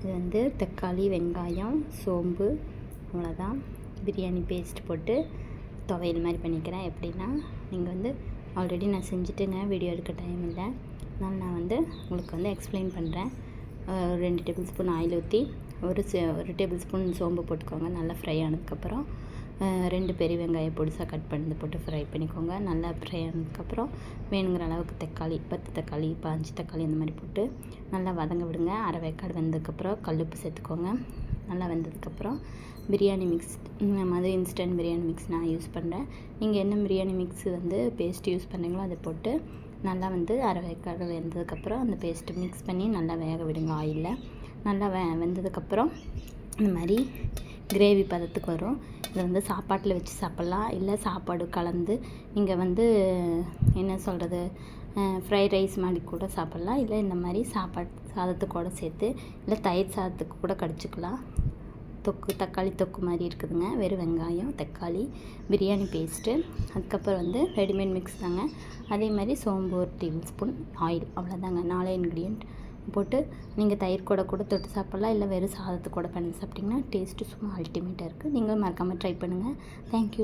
இது வந்து தக்காளி, வெங்காயம், சோம்பு, அவ்வளோதான். பிரியாணி பேஸ்ட் போட்டு துவையல் மாதிரி பண்ணிக்கிறேன். எப்படின்னா, நீங்கள் வந்து ஆல்ரெடி நான் செஞ்சுட்டுங்க, வீடியோ எடுக்க டைம் இல்லை. அதனால் நான் வந்து உங்களுக்கு வந்து எக்ஸ்பிளைன் பண்ணுறேன். 2 டேபிள் ஸ்பூன் ஆயில் ஊற்றி ஒரு டேபிள் ஸ்பூன் சோம்பு போட்டுக்கோங்க. நல்லா ஃப்ரை ஆனதுக்கப்புறம் 2 பெரிய வெங்காயம் பொடிசாக கட் பண்ணி போட்டு ஃப்ரை பண்ணிக்கோங்க. நல்லா ஃப்ரை ஆனதுக்கப்புறம் வேணுங்கிற அளவுக்கு தக்காளி, 10 தக்காளி, 5 தக்காளி இந்த மாதிரி போட்டு நல்லா வதங்க விடுங்க. அரை வேக்காடு வெந்ததுக்கப்புறம் கல்லுப்பு சேர்த்துக்கோங்க. நல்லா வெந்ததுக்கப்புறம் பிரியாணி மிக்ஸ், இந்த மாதிரி இன்ஸ்டன்ட் பிரியாணி மிக்ஸ் நான் யூஸ் பண்ணுறேன். நீங்கள் என்ன பிரியாணி மிக்ஸ் வந்து பேஸ்ட் யூஸ் பண்ணுறீங்களோ அதை போட்டு நல்லா வந்து அரை வேக்காடு வெந்ததுக்கப்புறம் அந்த பேஸ்ட்டு மிக்ஸ் பண்ணி நல்லா வேக விடுங்க ஆயிலில். நல்லா வெந்ததுக்கப்புறம் இந்த மாதிரி கிரேவி பதத்துக்கு வரும். இதை வந்து சாப்பாட்டில் வச்சு சாப்பிட்லாம், இல்லை சாப்பாடு கலந்து நீங்கள் வந்து என்ன சொல்கிறது, ஃப்ரைட் ரைஸ் மாதிரி கூட சாப்பிட்லாம், இல்லை இந்த மாதிரி சாதத்துக்கூட சேர்த்து, இல்லை தயிர் சாதத்துக்கு கூட கடிச்சிக்கலாம். தக்காளி தொக்கு மாதிரி இருக்குதுங்க. வெறும் வெங்காயம், தக்காளி, பிரியாணி பேஸ்ட்டு, அதுக்கப்புறம் வந்து ரெடிமேட் மிக்ஸ் தாங்க. அதே மாதிரி சோம்பு 1 டேபிள் ஸ்பூன், ஆயில், அவ்வளோதாங்க. 4 இன்க்ரீடியன்ட் போட்டு நீங்கள் தயிர் கூட தொட்டு சாப்பிட்லாம், இல்லை வெறும் சாதத்து கூட பண்ணி சாப்பிட்டிங்கன்னா டேஸ்ட்டு சும்மா அல்டிமேட்டாக இருக்குது. நீங்களும் மறக்காமல் ட்ரை பண்ணுங்கள். தேங்க்யூ.